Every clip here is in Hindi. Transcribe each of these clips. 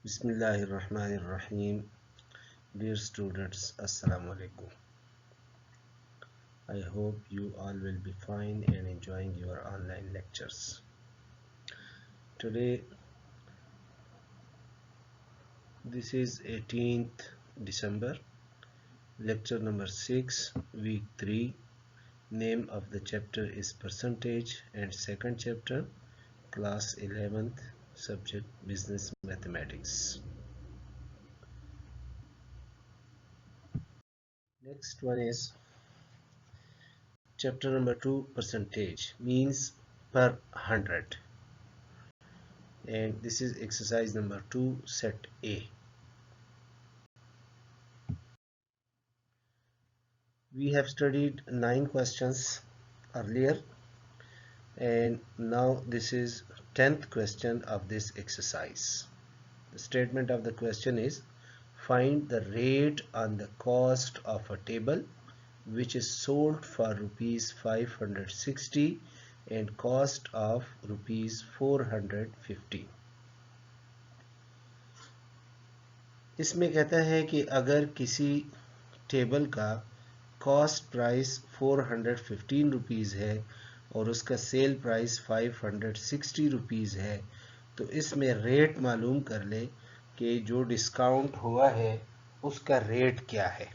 Bismillahirrahmanirrahim. Dear students, Assalamu alaikum. I hope you all will be fine and enjoying your online lectures. Today, this is 18th December, lecture number 6, week 3. Name of the chapter is Percentage and second chapter, class 11th, subject Business Mathematics. Next one is chapter number 2, Percentage, means per 100. And this is exercise number 2, set A. We have studied 9 questions earlier, and now this is 10th question of this exercise. The statement of the question is, find the rate on the cost of a table which is sold for rupees 560 and cost of rupees 450. इसमें कहता है कि अगर किसी टेबल का कॉस्ट प्राइस 415 रुपीज़ है और उसका सेल प्राइस 560 रुपीज़ है, तो इसमें रेट मालूम कर ले कि जो डिस्काउंट हुआ है उसका रेट क्या है।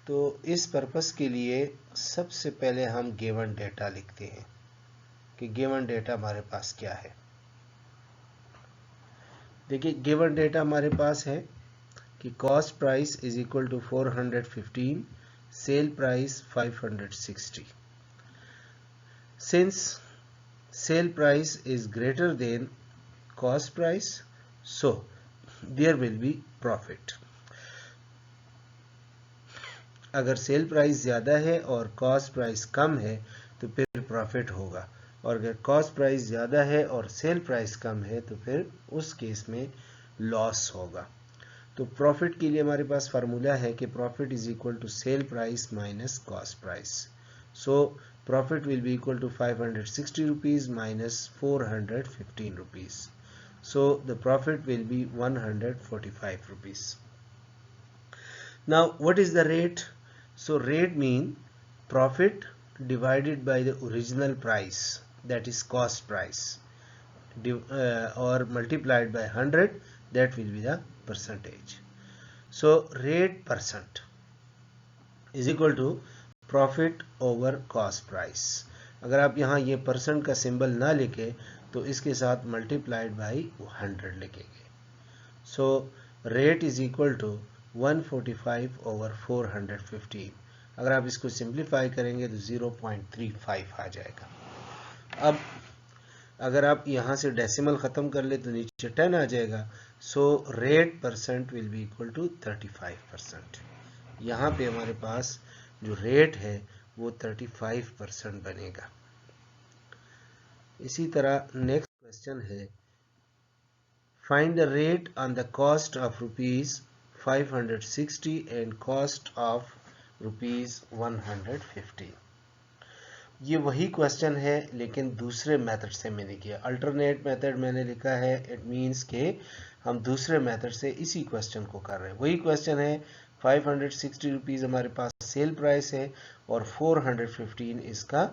तो इस पर्पस के लिए सबसे पहले हम गिवन डेटा लिखते हैं कि गिवन डेटा हमारे पास क्या है। देखिए, गिवन डेटा हमारे पास है कि cost price is equal to 415, sale price 560. Since sale price is greater than cost price, so there will be profit. अगर सेल प्राइस ज़्यादा है और कॉस्ट प्राइस कम है तो फिर प्रॉफिट होगा, और अगर कॉस्ट प्राइस ज़्यादा है और सेल प्राइस कम है तो फिर उस केस में लॉस होगा। तो प्रॉफिट के लिए हमारे पास फार्मूला है कि profit is equal to sale price minus cost price. So profit will be equal to 560 rupees minus 415 rupees. So the profit will be 145 rupees. Now what is the rate? So rate mean profit divided by the original price, that is cost price, or multiplied by 100, that will be the percentage. So rate percent is equal to profit over cost price. अगर आप यहाँ ये परसेंट का सिंबल ना लिखे तो इसके साथ मल्टीप्लाइड बाई 100 लिखेंगे. So rate is equal to 145 over 415. अगर आप इसको सिंप्लीफाई करेंगे तो 0.35 आ जाएगा. अब अगर आप यहाँ से डेसिमल ख़त्म कर ले तो नीचे 10 आ जाएगा. So rate percent will be equal to 35%. यहाँ पे हमारे पास जो रेट है वो 35% बनेगा. इसी तरह नेक्स्ट क्वेश्चन है, find the rate on the cost of rupees 560 and cost of rupees 150. ये वही क्वेश्चन है लेकिन दूसरे मेथड से मैंने किया. अल्टरनेट मेथड मैंने लिखा है, इट मींस के हम दूसरे मेथड से इसी क्वेश्चन को कर रहे हैं. वही क्वेश्चन है, 560 रुपीज़ हमारे पास सेल प्राइस है और 415 इसका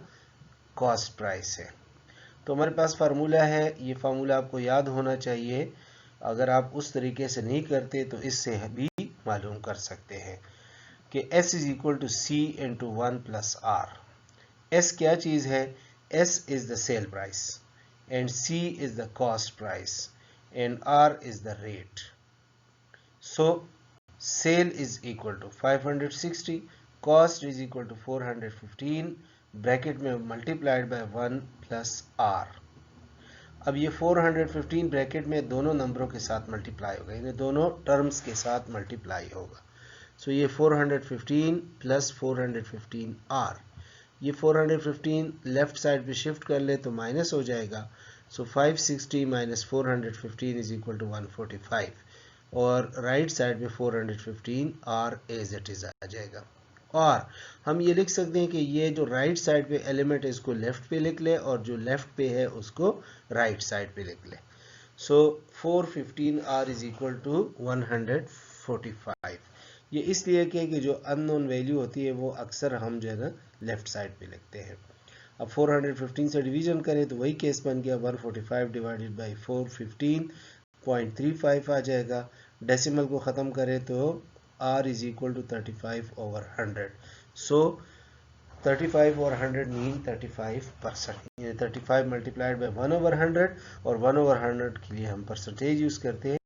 कॉस्ट प्राइस है. तो हमारे पास फार्मूला है, ये फार्मूला आपको याद होना चाहिए. अगर आप उस तरीके से नहीं करते तो इससे भी मालूम कर सकते हैं कि S is equal to C into 1 plus R. S क्या चीज़ है? S is the sale price and C is the cost price and R is the rate. So sale is equal to 560, cost is equal to 415, bracket में मल्टीप्लाइड बाय 1 प्लस R. अब ये 415 ब्रैकेट में दोनों नंबरों के साथ मल्टीप्लाई होगा, यानी दोनों टर्म्स के साथ मल्टीप्लाई होगा. सो ये 415 प्लस 415 R. ये 415 लेफ्ट साइड पे शिफ्ट कर ले तो माइनस हो जाएगा. सो 560 माइनस 415 इज इक्वल टू 145, और राइट साइड पे 415 आर एज इट इज आ जाएगा. और हम ये लिख सकते हैं कि ये जो राइट साइड पे एलिमेंट है इसको लेफ्ट पे लिख ले और जो लेफ्ट पे है उसको राइट साइड पे लिख ले. सो 415 आर इज इक्वल टू 145। ये इसलिए कि जो अननोन वैल्यू होती है वो अक्सर हम जो है ना लेफ्ट साइड पे लिखते हैं। अब 415 से डिवीजन करें तो वही केस बन गया, 145 डिवाइडेड बाई 415.35 आ जाएगा। डेसिमल को ख़त्म करें तो r इज इक्वल टू 35/100। सो 35 और 100 मीन 35%। 35 मल्टीप्लाइड बाई 1/100 और 1/100 के लिए हम परसेंटेज यूज करते हैं,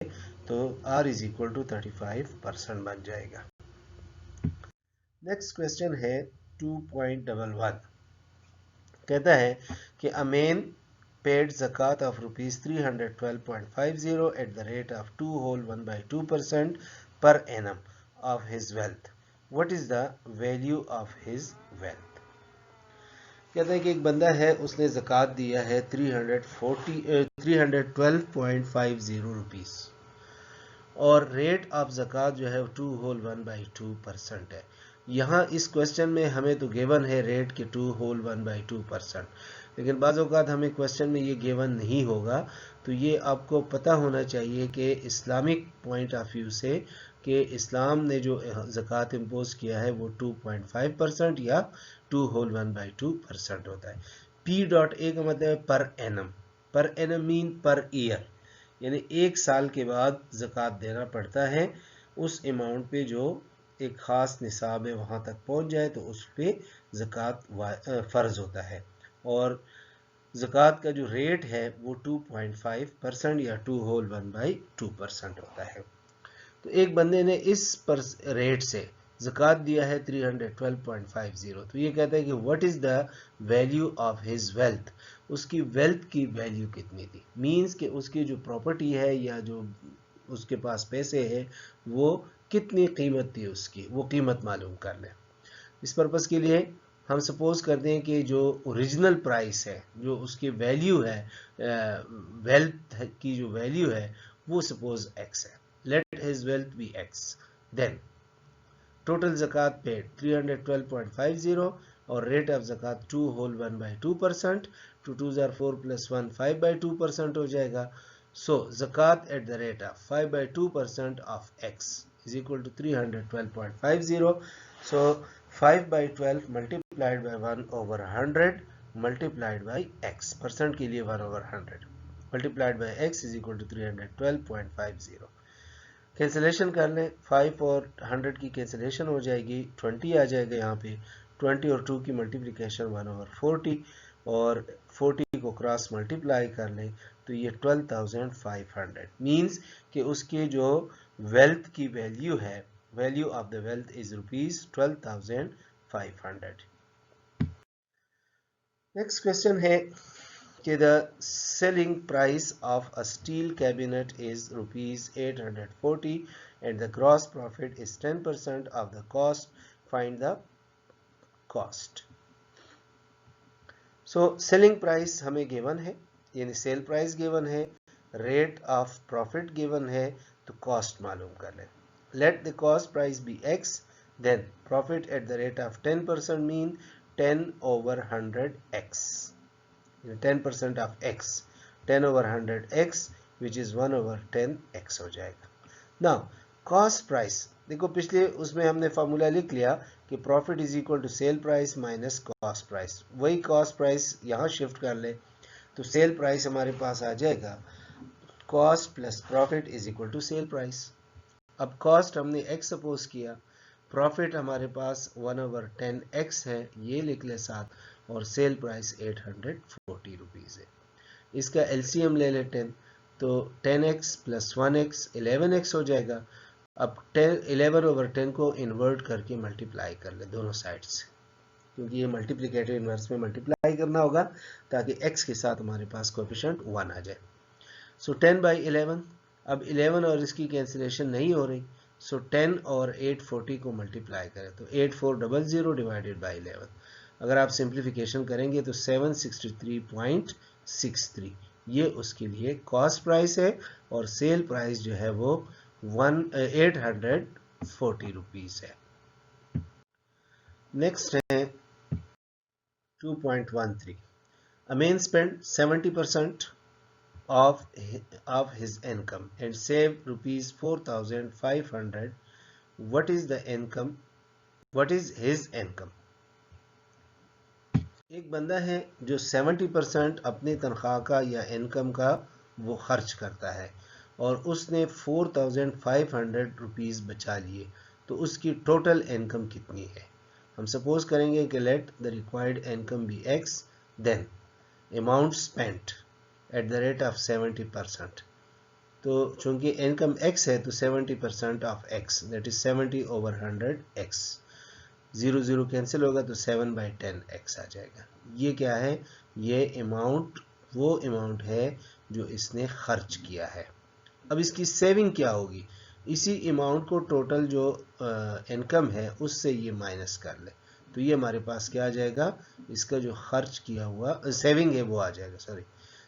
तो r इज इक्वल टू 35% बन जाएगा। नेक्स्ट क्वेश्चन है 2.11। कहता है कि amen paid zakat of rupees 312.50 at the rate of 2/1/2% per annum of his wealth. What is the value of his wealth? कहता है कि एक बंदा है, उसने ज़कात दिया है 312.50 रुपीस और रेट ऑफ ज़कात जो है 2/1/2% है। यहाँ इस क्वेश्चन में हमें तो गिवन है रेट के 2/1/2%, लेकिन बाज़ औक़ात हमें क्वेश्चन में ये गिवन नहीं होगा, तो ये आपको पता होना चाहिए कि इस्लामिक पॉइंट ऑफ व्यू से कि इस्लाम ने जो ज़कात इम्पोज किया है वो 2.5% या 2/1/2% होता है। P.A का मतलब है per annum mean per year, यानी एक साल के बाद ज़कात देना पड़ता है उस अमाउंट पे जो एक ख़ास निसाब है वहाँ तक पहुँच जाए तो उस पे ज़कात फ़र्ज़ होता है। और ज़कात का जो रेट है वो 2.5% या 2/1/2% होता है। तो एक बंदे ने इस रेट से ज़कात दिया है 312.50, तो ये कहता है कि what is the value of his wealth, उसकी वेल्थ की वैल्यू कितनी थी। मींस कि उसकी जो प्रॉपर्टी है या जो उसके पास पैसे है वो कितनी कीमत थी उसकी, वो कीमत मालूम कर लें। इस पर्पज़ के लिए हम सपोज करते हैं कि जो ओरिजिनल प्राइस है, जो उसकी वैल्यू है, वेल्थ की जो वैल्यू है वो सपोज x है। Let his wealth be x, then total zakat paid 312.50 और रेट ऑफ ज़कात 2/1/2%, 2 2 4 + 1 5/2% हो जाएगा। So zakat at the rate of 5/2% of x is equal to 312.50। So 5/12 multiplied by 1/100 multiplied by x, percent के लिए 1/100 multiplied by x is equal to 312.50। Cancellation कर लें, 5 और 100 की कैंसिलेशन हो जाएगी, 20 आ जाएगा यहाँ पे। 20 और 2 की मल्टीप्लिकेशन 1/40 और 40 को क्रॉस मल्टीप्लाई कर लें तो ये 12,500 मीन्स कि उसके जो वेल्थ की वैल्यू है, value of the wealth is ₹12,500। Next question है कि the selling price of a steel cabinet is ₹840 and the gross profit is 10% of the cost. Find the cost. So selling price हमें given है, यानी सेल प्राइस गिवन है, रेट ऑफ प्रॉफिट गिवन है, तो कॉस्ट मालूम कर लें। Let the cost price be x, then profit at the rate of 10% mean 10/100x, 10% of x, 10/100x which is 1/10x हो जाएगा। नाउ कॉस्ट प्राइस देखो, पिछले उसमें हमने फार्मूला लिख लिया कि profit is equal to sale price minus cost price. वही कॉस्ट प्राइस यहाँ शिफ्ट कर ले तो सेल प्राइस हमारे पास आ जाएगा cost plus profit is equal to sale price. अब कॉस्ट हमने x सपोज किया, प्रॉफिट हमारे पास 1/10x है, ये लिख ले साथ, और सेल प्राइस 840 रुपीज़ है। इसका एलसीएम ले ले 10, तो 10x + 1x 11x हो जाएगा। अब 11/10 को इन्वर्ट करके मल्टीप्लाई कर ले दोनों साइड से, क्योंकि ये मल्टीप्लिकेटिव इन्वर्स में मल्टीप्लाई करना होगा ताकि x के साथ हमारे पास कोएफिशिएंट 1 आ जाए। सो 10/11, अब 11 और इसकी कैंसिलेशन नहीं हो रही, सो 10 और 840 को मल्टीप्लाई करें तो 8400 डिवाइडेड बाई 11, अगर आप सिंप्लीफिकेशन करेंगे तो 763.63, ये उसके लिए कॉस्ट प्राइस है और सेल प्राइस जो है वो 840 रुपीज़ है। नेक्स्ट है 2.13। A man spent 70% of his income and save rupees 4500. What is the income? What is his income? एक बंदा है जो 70% अपनी तनख्वाह का या इनकम का वो खर्च करता है और उसने 4500 रुपीज़ बचा लिए, तो उसकी टोटल इनकम कितनी है? हम सपोज करेंगे कि let the required income be X, then amount spent at the rate of 70%. तो चूंकि इनकम x है तो 70% of x, that is 70 over 100x. 0 0 cancel होगा तो 7/10x आ जाएगा. ये क्या है? ये अमाउंट वो अमाउंट है जो इसने खर्च किया है. अब इसकी सेविंग क्या होगी? इसी अमाउंट को टोटल जो इनकम है उससे ये माइनस कर ले, तो ये हमारे पास क्या आ जाएगा? इसका जो खर्च किया हुआ सेविंग है वो आ जाएगा. Sorry,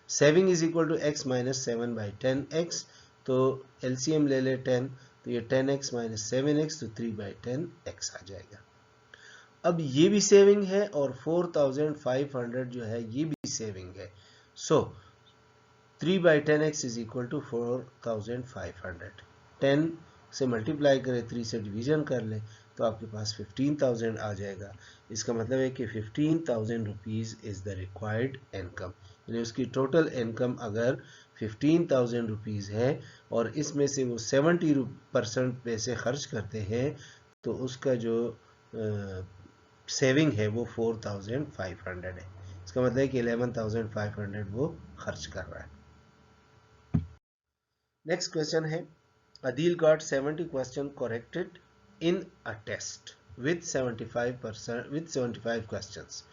saving is equal to x minus 7/10x. तो एलसीएम ले ले 10, तो ये 10x माइनस 7x, तो 3/10x आ जाएगा. अब ये भी सेविंग है और 4500 जो है ये भी सेविंग है. सो 3/10x इज इक्वल टू 4500. 10 से मल्टीप्लाई करें, 3 से डिवीजन कर लें, तो आपके पास 15,000 आ जाएगा. इसका मतलब है कि 15,000 rupees is the required income. यानी उसकी टोटल इनकम अगर 15,000 रुपीज़ है और इसमें से वो 70% पैसे खर्च करते हैं, तो उसका जो सेविंग है वो 4500 है. इसका मतलब है कि 11,500 वो खर्च कर रहा है. नेक्स्ट क्वेश्चन है, Adil got 70 question corrected in a test with 75 questions.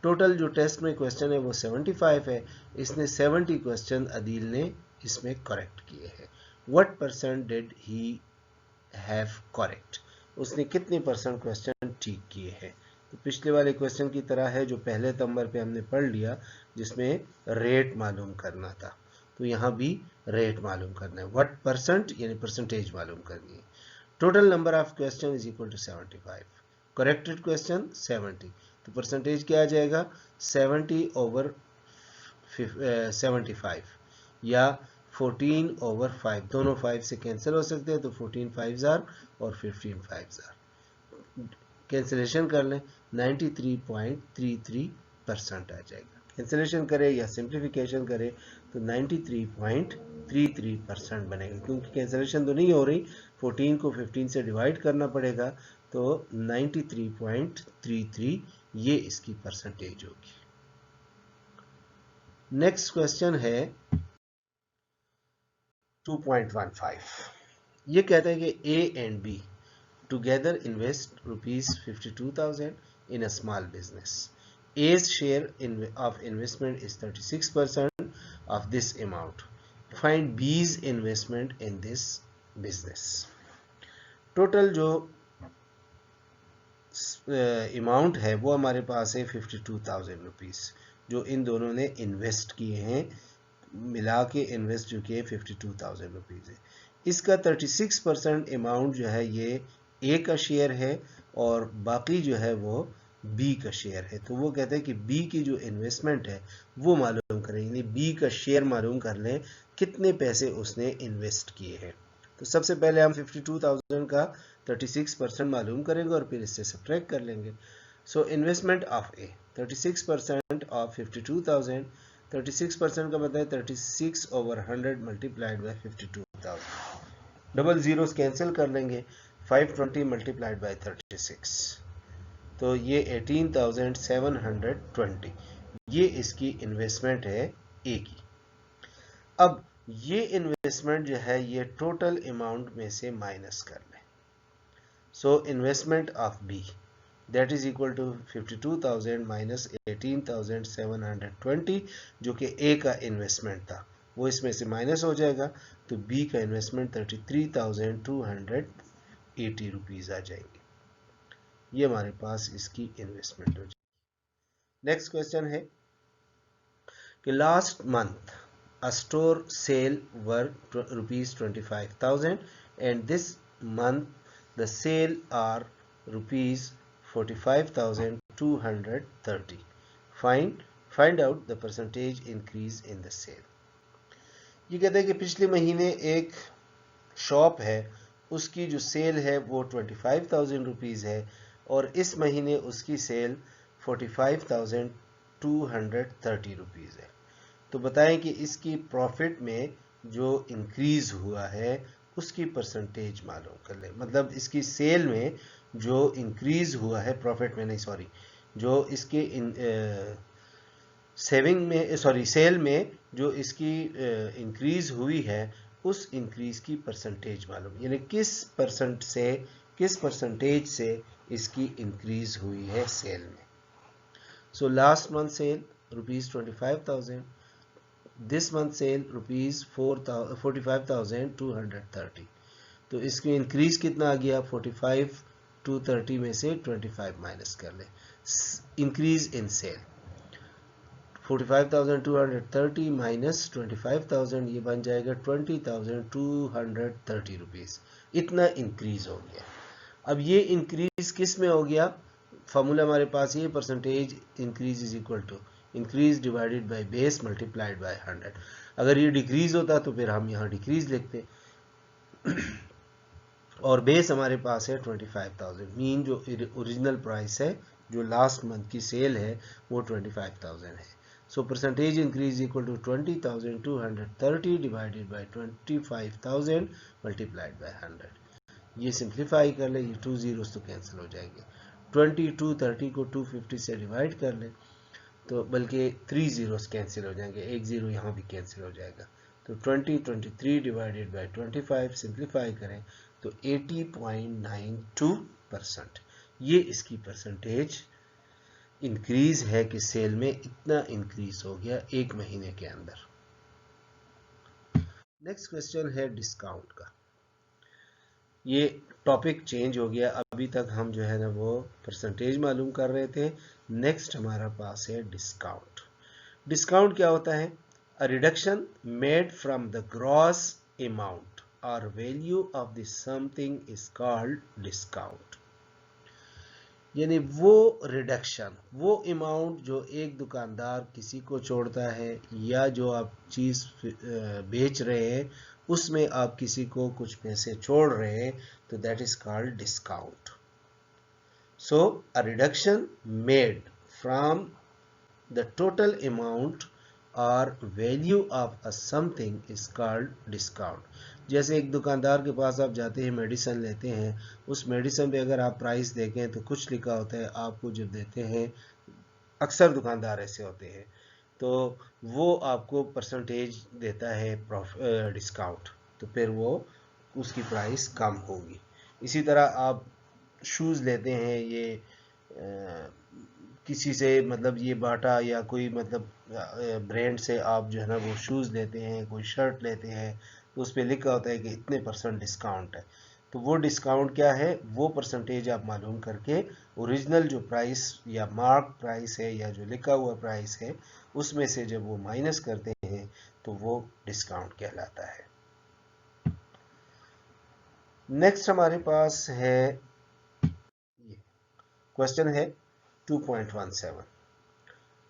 Total जो टेस्ट में क्वेश्चन है वो 75 है. इसने 70 क्वेश्चन अदील ने इसमें करेक्ट किए हैं. What percent did he have correct? उसने कितने परसेंट क्वेश्चन ठीक किए हैं? तो पिछले वाले क्वेश्चन की तरह है जो पहले नंबर पे हमने पढ़ लिया, जिसमें रेट मालूम करना था. तो यहाँ भी रेट मालूम करना है. व्हाट परसेंट यानी परसेंटेज मालूम करनी है. Total number of question is equal to 75. Corrected question 70, तो परसेंटेज क्या आ जाएगा? 70 ओवर 75 या 14 ओवर 5. दोनों 5 से कैंसिल हो सकते हैं, तो 14 5 आर और 15 5 आर. कैंसिलेशन कर लें, 93.33% आ जाएगा. कैंसिलेशन करें या सिंप्लीफिकेशन करें तो 93.33% बनेगा. क्योंकि कैंसिलेशन तो नहीं हो रही, 14 को 15 से डिवाइड करना पड़ेगा, तो 93.33 ये इसकी परसेंटेज होगी. नेक्स्ट क्वेश्चन है 2.15. ये कहता है कि A and B together invest rupees 52,000 in a small business. A's share of investment is 36% of this amount. Find B's investment in this business. Total जो अमाउंट है वो हमारे पास है 52,000 रुपीज़, जो इन दोनों ने इन्वेस्ट किए हैं. मिला के इन्वेस्ट जो किए 52,000 रुपीज़ है. इसका 36% अमाउंट जो है ये ए का शेयर है और बाकी जो है वो बी का शेयर है. तो वो कहते हैं कि बी की जो इन्वेस्टमेंट है वो मालूम करें, यानी बी का शेयर मालूम कर लें कितने पैसे उसने इन्वेस्ट किए हैं. तो सबसे पहले हम 52,000 का 36% मालूम करेंगे और फिर इससे सब्ट्रैक्ट कर लेंगे. सो इन्वेस्टमेंट ऑफ ए 36% ऑफ 52,000. 36% का मतलब 36 over 100 multiplied by 52,000. Double zeros cancel कर लेंगे. 520 मल्टीप्लाइड बाई 36, तो ये 18,720. ये इसकी इन्वेस्टमेंट है ए की. अब ये इन्वेस्टमेंट जो है ये टोटल अमाउंट में से माइनस कर लें. So investment of B that is equal to 52,000 minus 18,720, जो कि ए का इन्वेस्टमेंट था, वो इसमें से माइनस हो जाएगा. तो बी का इन्वेस्टमेंट 33,280 रुपीज़ आ जाएंगे. ये हमारे पास इसकी इन्वेस्टमेंट हो जाएगी. नेक्स्ट क्वेश्चन है कि last month a store sale were rupees 25,000 and this month the sale are rupees 45,230. Find out the percentage increase in the sale. ये कहते हैं कि पिछले महीने एक शॉप है, उसकी जो सेल है वो 25,000 रुपीज़ है और इस महीने उसकी सेल 45,230 रुपीज़ है। तो बताएं कि इसकी प्रॉफिट में जो इंक्रीज हुआ है उसकी परसेंटेज मालूम कर ले। मतलब इसकी सेल में जो इंक्रीज हुआ है, प्रॉफिट में नहीं सॉरी, जो इसके सेविंग में सॉरी सेल में जो इसकी इंक्रीज हुई है उस इंक्रीज की परसेंटेज मालूम, यानी किस परसेंटेज से इसकी इंक्रीज हुई है सेल में। So last month sale ₹25,000, this month sale ₹45,230। तो इसकी इंक्रीज कितना आ गया? 45,230 में से 25 माइनस कर ले। इंक्रीज इन सेल 45,230 माइनस 25,000, ये बन जाएगा 20,230 रुपीज़। इतना इंक्रीज हो गया। अब ये इंक्रीज किस में हो गया? फॉर्मूला हमारे पास ये, percentage increase is equal to increase divided by base multiplied by 100। अगर ये डिक्रीज होता तो फिर हम यहाँ डिक्रीज लिखते और बेस हमारे पास है 25,000, मीन जो ओरिजिनल प्राइस है जो लास्ट मंथ की सेल है वो 25,000 है। So percentage increase equal to 20,230 divided by 25,000 multiplied by 100। ये सिंप्लीफाई कर ले, ये 2 जीरोस तो कैंसिल हो जाएंगे। 2230 को 250 से डिवाइड कर ले तो बल्कि 3 जीरोस कैंसिल हो जाएंगे, एक जीरो यहाँ भी कैंसिल हो जाएगा। तो 23 डिवाइडेड बाय 25 सिंप्लीफाई करें तो 80.92%। ये इसकी परसेंटेज इंक्रीज है कि सेल में इतना इंक्रीज हो गया एक महीने के अंदर। नेक्स्ट क्वेश्चन है डिस्काउंट का। ये टॉपिक चेंज हो गया, अभी तक हम जो है ना वो परसेंटेज मालूम कर रहे थे। नेक्स्ट हमारा पास है डिस्काउंट। डिस्काउंट क्या होता है? A reduction made from the gross amount or value of the something is called discount. यानी वो रिडक्शन, वो अमाउंट जो एक दुकानदार किसी को छोड़ता है या जो आप चीज़ बेच रहे हैं उसमें आप किसी को कुछ पैसे छोड़ रहे हैं तो that is called discount. So a reduction made from the total amount or value of a something is called discount। जैसे एक दुकानदार के पास आप जाते हैं, मेडिसिन लेते हैं, उस मेडिसिन पे अगर आप प्राइस देखें तो कुछ लिखा होता है, आपको जब देते हैं, अक्सर दुकानदार ऐसे होते हैं, तो वो आपको परसेंटेज देता है डिस्काउंट, तो फिर वो उसकी प्राइस कम होगी। इसी तरह आप शूज़ लेते हैं, ये किसी से मतलब ये बाटा या कोई मतलब ब्रांड से आप जो है ना वो शूज़ लेते हैं, कोई शर्ट लेते हैं, तो उस पर लिखा होता है कि इतने % डिस्काउंट है। तो वो डिस्काउंट क्या है? वो परसेंटेज आप मालूम करके ओरिजिनल जो प्राइस या मार्क प्राइस है या जो लिखा हुआ प्राइस है उसमें से जब वो माइनस करते हैं तो वो डिस्काउंट कहलाता है। नेक्स्ट हमारे पास है ये क्वेश्चन है 2.17।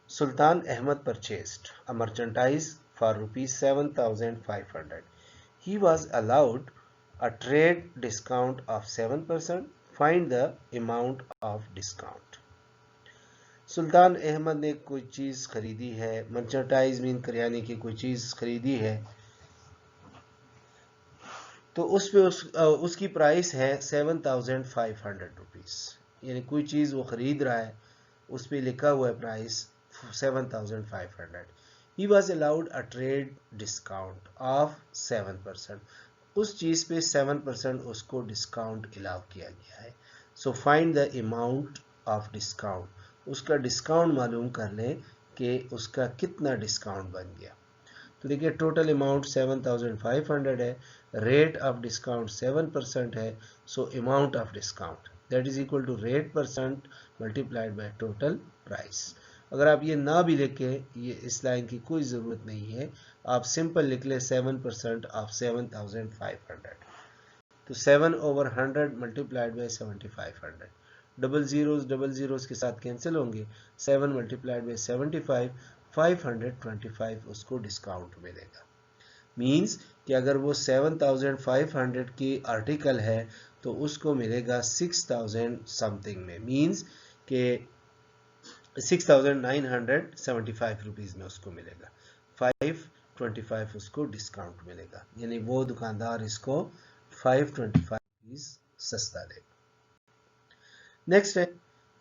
Sultan Ahmed purchased a merchandise for ₹7,500. He was allowed a trade discount of 7%. Find the amount of discount. सुल्तान अहमद ने कोई चीज़ खरीदी है, मर्चेंटाइज मीन करियाने की कोई चीज़ खरीदी है, तो उस पे उसकी प्राइस है 7,500 रुपीज़। यानी कोई चीज़ वो खरीद रहा है, उस पे लिखा हुआ है price 7,500। He was allowed a trade discount of 7%। उस चीज़ पे 7% उसको डिस्काउंट अलाउ किया गया है। So find the amount of discount. उसका डिस्काउंट मालूम कर लें कि उसका कितना डिस्काउंट बन गया। तो देखिए टोटल अमाउंट 7,500 है, रेट ऑफ डिस्काउंट 7% है, so amount of discount that is equal to rate percent multiplied by total price. अगर आप ये ना भी लिखें, ये इस लाइन की कोई ज़रूरत नहीं है, आप सिंपल लिख लें 7% ऑफ 7,500। तो 7/100 मल्टीप्लाइड बाय 7,500। डबल जीरोस के साथ कैंसिल होंगे, 7 मल्टीप्लाइड बाय 75, 525 उसको डिस्काउंट मिलेगा। मींस कि अगर वो 7500 की आर्टिकल है तो उसको मिलेगा 6000 समथिंग में, मींस कि 6975 रुपीज़ में उसको मिलेगा, 525 उसको डिस्काउंट मिलेगा, यानी वो दुकानदार इसको 525 रुपीज़ सस्ता देगा। नेक्स्ट है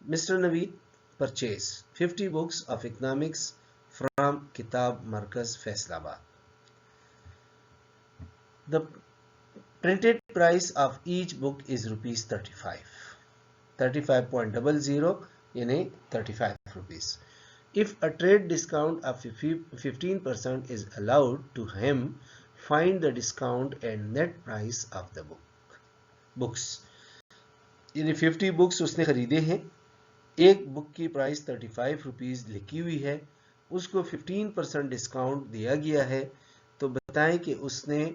mister Naveed purchase 50 books of economics from Kitab Markaz Faisalabad. The printed price of each book is rupees 35, 35.00 यानी 35 rupees. If a trade discount of 15% is allowed to him, find the discount and net price of the books. यानी 50 बुक्स उसने खरीदे हैं, एक बुक की प्राइस 35 रुपीज़ लिखी हुई है, उसको 15% डिस्काउंट दिया गया है, तो बताएं कि उसने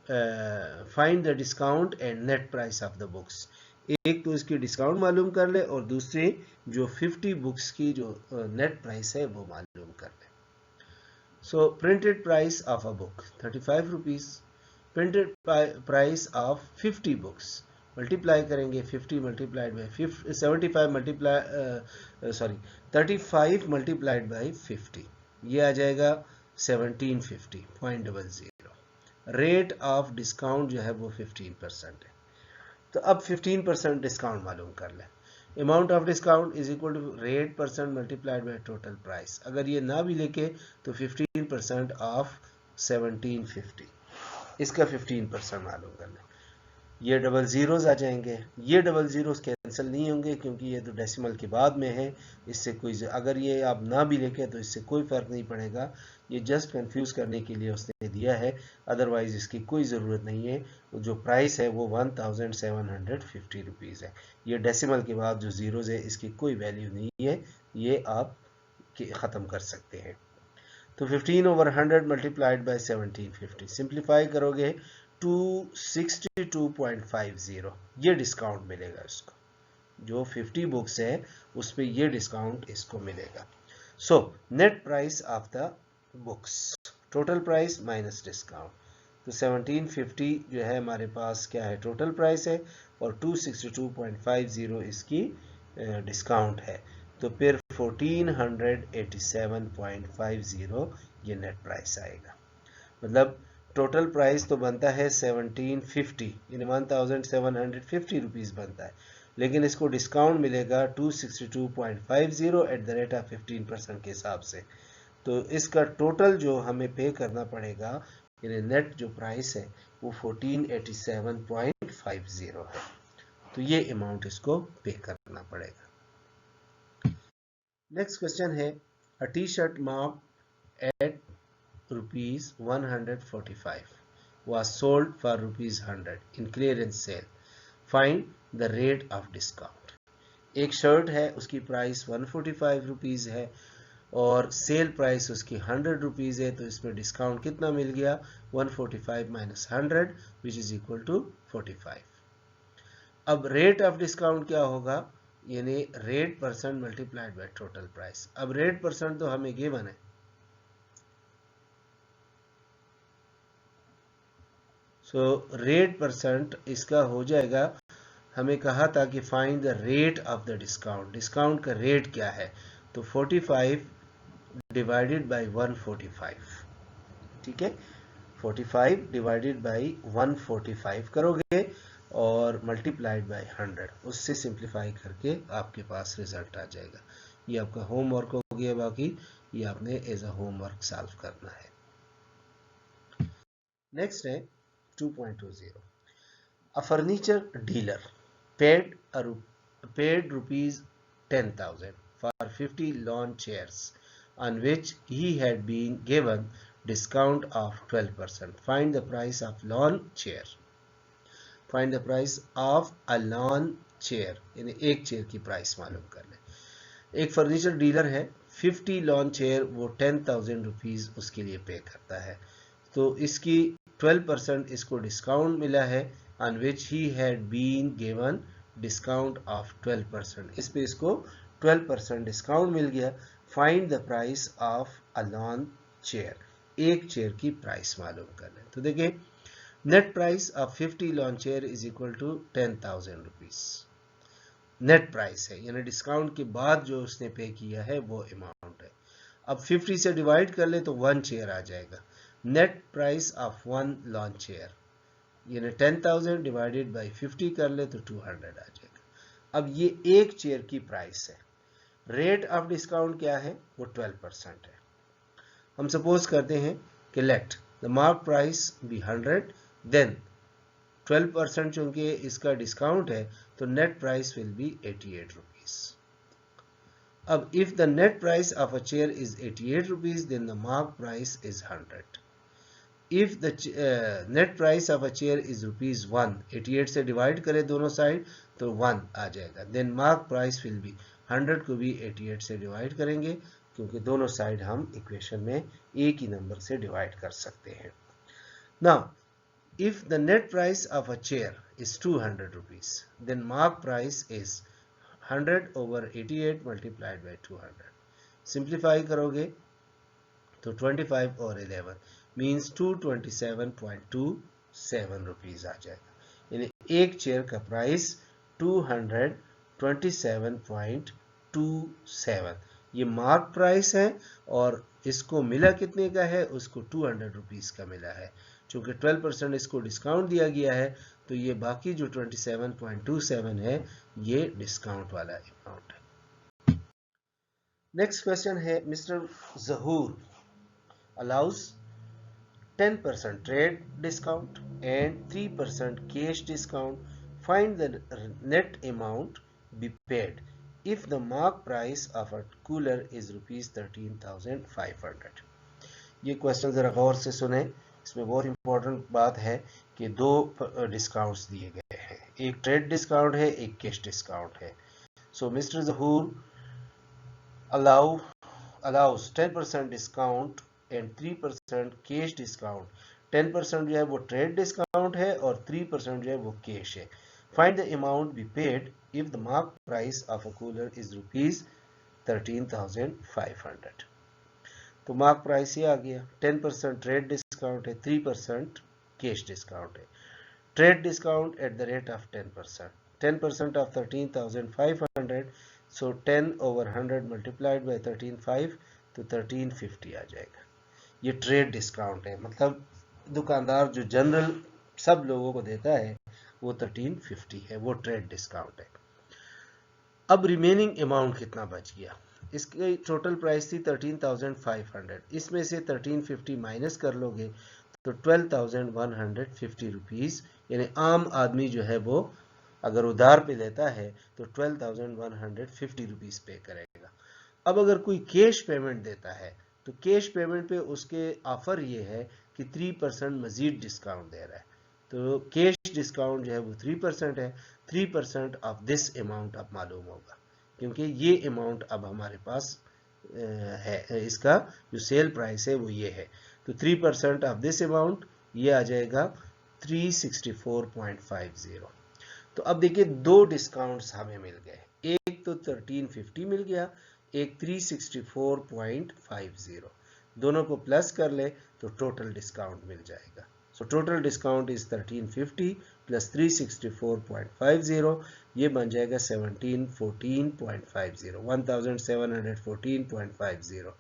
find the discount and net price of the books. एक तो इसकी डिस्काउंट मालूम कर ले और दूसरी जो 50 बुक्स की जो नेट प्राइस है वो मालूम कर ले। So printed price of a book 35 rupees, printed price of 50 books multiply करेंगे 50 multiplied by 75 multiply 35 multiplied by 50, ये आ जाएगा 1750.00। रेट ऑफ डिस्काउंट जो है वो 15% है, तो अब 15% डिस्काउंट मालूम कर लें। Amount of discount is equal to rate percent multiplied by total price. अगर ये ना भी लेके तो 15% ऑफ 1750, इसका 15% मालूम कर लें। ये डबल ज़ीरोज़ आ जाएंगे, ये डबल ज़ीरोज़ कैंसिल नहीं होंगे क्योंकि ये तो डेसिमल के बाद में है, इससे कोई अगर ये आप ना भी लेके तो इससे कोई फ़र्क नहीं पड़ेगा, ये जस्ट कंफ्यूज करने के लिए उसने दिया है, अदरवाइज़ इसकी कोई ज़रूरत नहीं है। जो प्राइस है वो 1750 रुपीज़ है, ये डेसिमल के बाद जो ज़ीरोज़ है इसकी कोई वैल्यू नहीं है, ये आप ख़त्म कर सकते हैं। तो 15/100 मल्टीप्लाइड बाई 1750, सिंप्लीफाई करोगे 262.50, ये डिस्काउंट मिलेगा इसको, जो 50 बुक्स है उस पर ये डिस्काउंट इसको मिलेगा। So net price of the books, total price minus discount, तो 1750 जो है हमारे पास क्या है, टोटल प्राइस है, और 262.50 इसकी डिस्काउंट है, तो फिर 1487.50 ये नेट प्राइस आएगा। मतलब टोटल प्राइस तो बनता है 1750 यानी 1750 रुपीज़ बनता है, लेकिन इसको डिस्काउंट मिलेगा 262.50 एट द रेट ऑफ 15% के हिसाब से, तो इसका टोटल जो हमें पे करना पड़ेगा यानी नेट जो प्राइस है वो 1487.50 है, तो ये अमाउंट इसको पे करना पड़ेगा। नेक्स्ट क्वेश्चन है a T shirt marked at ₹145 was sold for ₹100 in clearance sale. Find the rate of discount. एक शर्ट है उसकी प्राइस 145 रुपीज़ है और सेल प्राइस उसकी 100 रुपीज़ है, तो इसमें डिस्काउंट कितना मिल गया, 145 minus 100 which is equal to 45। अब रेट ऑफ डिस्काउंट क्या होगा, यानी rate percent multiplied by total price. अब रेट परसेंट तो हमें गिवन है, सो रेट परसेंट इसका हो जाएगा, हमें कहा था कि find the rate of the discount, discount का रेट क्या है, तो 45 डिवाइडेड बाय 145, ठीक है, 45 डिवाइडेड बाय 145 करोगे और मल्टीप्लाइड बाय 100, उससे सिंप्लीफाई करके आपके पास रिजल्ट आ जाएगा। ये आपका होमवर्क हो गया, बाकी ये आपने एज अ होमवर्क सॉल्व करना है। नेक्स्ट है 2.20, a furniture dealer paid rupees 10,000 for 50 lawn chairs on which he had been given discount of 12%. Find the price of lawn chair. Find the price of a lawn chair, यानी एक चेयर की प्राइस मालूम कर लें। एक फर्नीचर डीलर है, 50 लॉन चेयर वो 10,000 रुपीज़ उसके लिए पे करता है, तो इसकी 12% इसको डिस्काउंट मिला है, on which he had been given discount of 12%, इस पे इसको 12% डिस्काउंट मिल गया। Find the price of a lawn chair, एक चेयर की प्राइस मालूम कर लें। तो देखिए net price of 50 lawn chair is equal to 10,000 rupees. Net price है, यानी डिस्काउंट के बाद जो उसने पे किया है वो अमाउंट है। अब 50 से डिवाइड कर ले तो 1 चेयर आ जाएगा। Net price of 1 lawn chair यानी 10,000 डिवाइडेड बाई 50 कर ले तो 200 आ जाएगा। अब ये एक चेयर की प्राइस है। रेट ऑफ डिस्काउंट क्या है, वो 12% है। हम सपोज करते हैं कि let the mark price be 100, then 12% चूंकि इसका डिस्काउंट है तो net price will be 88 rupees. अब if the net price of a chair is 88 rupees then the mark price is 100। If the net price of a chair is rupees 1, 88 से डिवाइड करें दोनों साइड तो 1 आ जाएगा। Then mark price will be 100 को भी 88 से डिवाइड करेंगे क्योंकि दोनों साइड हम इक्वेशन में एक ही नंबर से डिवाइड कर सकते हैं। Now if the net price of a chair is 200 rupees then mark price is 100 over 88 multiplied by 200। simplify करोगे तो 25 और 11 means 227.27 रुपीज आ जाएगा। यानी एक चेयर का प्राइस 227.27 ये मार्क प्राइस है और इसको मिला कितने का है, उसको 200 रुपीज का मिला है। चूंकि 12% इसको डिस्काउंट दिया गया है तो ये बाकी जो 27.27 है ये डिस्काउंट वाला अमाउंट है। नेक्स्ट क्वेश्चन है mister Zahoor allows 10% trade discount and 3% cash discount. Find the net amount be paid if the mark price of a cooler is rupees 13,500। ये क्वेश्चन जरा गौर से सुने, इसमें बहुत इंपॉर्टेंट बात है कि दो डिस्काउंट्स दिए गए हैं, एक ट्रेड डिस्काउंट है, एक कैश डिस्काउंट है। So mister Zahoor allows 10% discount and 3% cash discount. 10% जो है वो ट्रेड डिस्काउंट है और 3% जो है वो कैश है। Find the amount be paid if the mark price of a cooler is rupees 13,500। तो मार्क प्राइस ये आ गया, 10% ट्रेड डिस्काउंट है, 3% कैश डिस्काउंट है। Trade discount at the rate of 10%, 10% of 13,500, so 10 over 100 multiplied by 13,500 तो 1350 आ जाएगा। ये ट्रेड डिस्काउंट है, मतलब दुकानदार जो जनरल सब लोगों को देता है वो 1350 है, वो ट्रेड डिस्काउंट है। अब रिमेनिंग अमाउंट कितना बच गया, इसकी टोटल प्राइस थी 13,500, इसमें से 1350 माइनस कर लोगे तो 12,150 रुपीज, यानी आम आदमी जो है वो अगर उधार पे लेता है तो 12,150 रुपीज पे करेगा। अब अगर कोई कैश पेमेंट देता है तो कैश पेमेंट पे उसके ऑफर ये है कि 3% मजीद डिस्काउंट दे रहा है, तो कैश डिस्काउंट जो है वो 3% है। 3% ऑफ दिस अमाउंट अब मालूम होगा क्योंकि ये अमाउंट अब हमारे पास है, इसका जो सेल प्राइस है वो ये है। तो 3% ऑफ दिस अमाउंट ये आ जाएगा 364.50। तो अब देखिए दो डिस्काउंट्स हमें मिल गए, एक तो 1350 मिल गया, एक 364.50। दोनों को प्लस कर ले तो टोटल डिस्काउंट मिल जाएगा। So total discount is 1350 plus 364.50, ये बन जाएगा 1714.50, 1714.50।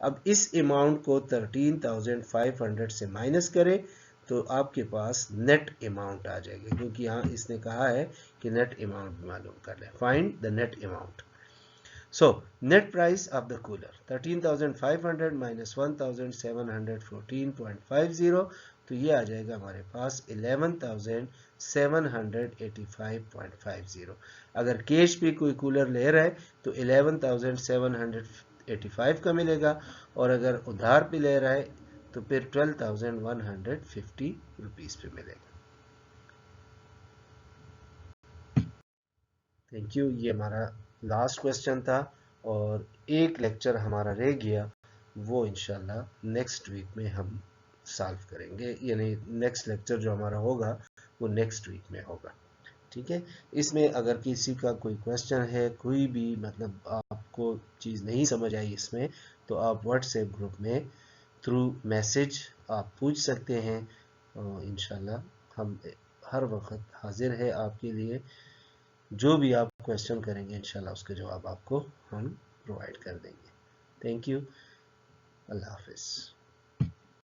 अब इस अमाउंट को 13,500 से माइनस करें तो आपके पास नेट अमाउंट आ जाएगा, क्योंकि यहाँ इसने कहा है कि नेट अमाउंट मालूम कर लें। Find the net amount. So net price of the cooler 13,500 minus 1,714.50, तो ये आ जाएगा हमारे पास 11,785.50। अगर कैश पे कोई कूलर ले रहा है तो 11,785 का मिलेगा, और अगर उधार पे ले रहा है तो फिर 12,150 रुपीज पे मिलेगा। Thank you. ये हमारा लास्ट क्वेश्चन था और एक लेक्चर हमारा रह गया, वो इंशाल्लाह नेक्स्ट वीक में हम सॉल्व करेंगे, यानी नेक्स्ट लेक्चर जो हमारा होगा वो नेक्स्ट वीक में होगा। ठीक है, इसमें अगर किसी का कोई क्वेश्चन है, कोई भी मतलब आपको चीज़ नहीं समझ आई इसमें, तो आप व्हाट्सएप ग्रुप में थ्रू मैसेज आप पूछ सकते हैं। इंशाल्लाह हम हर वक्त हाजिर है आपके लिए। जो भी आप क्वेश्चन करेंगे इंशाल्लाह उसके जवाब आपको हम प्रोवाइड कर देंगे। Thank you. अल्लाह हाफिज़।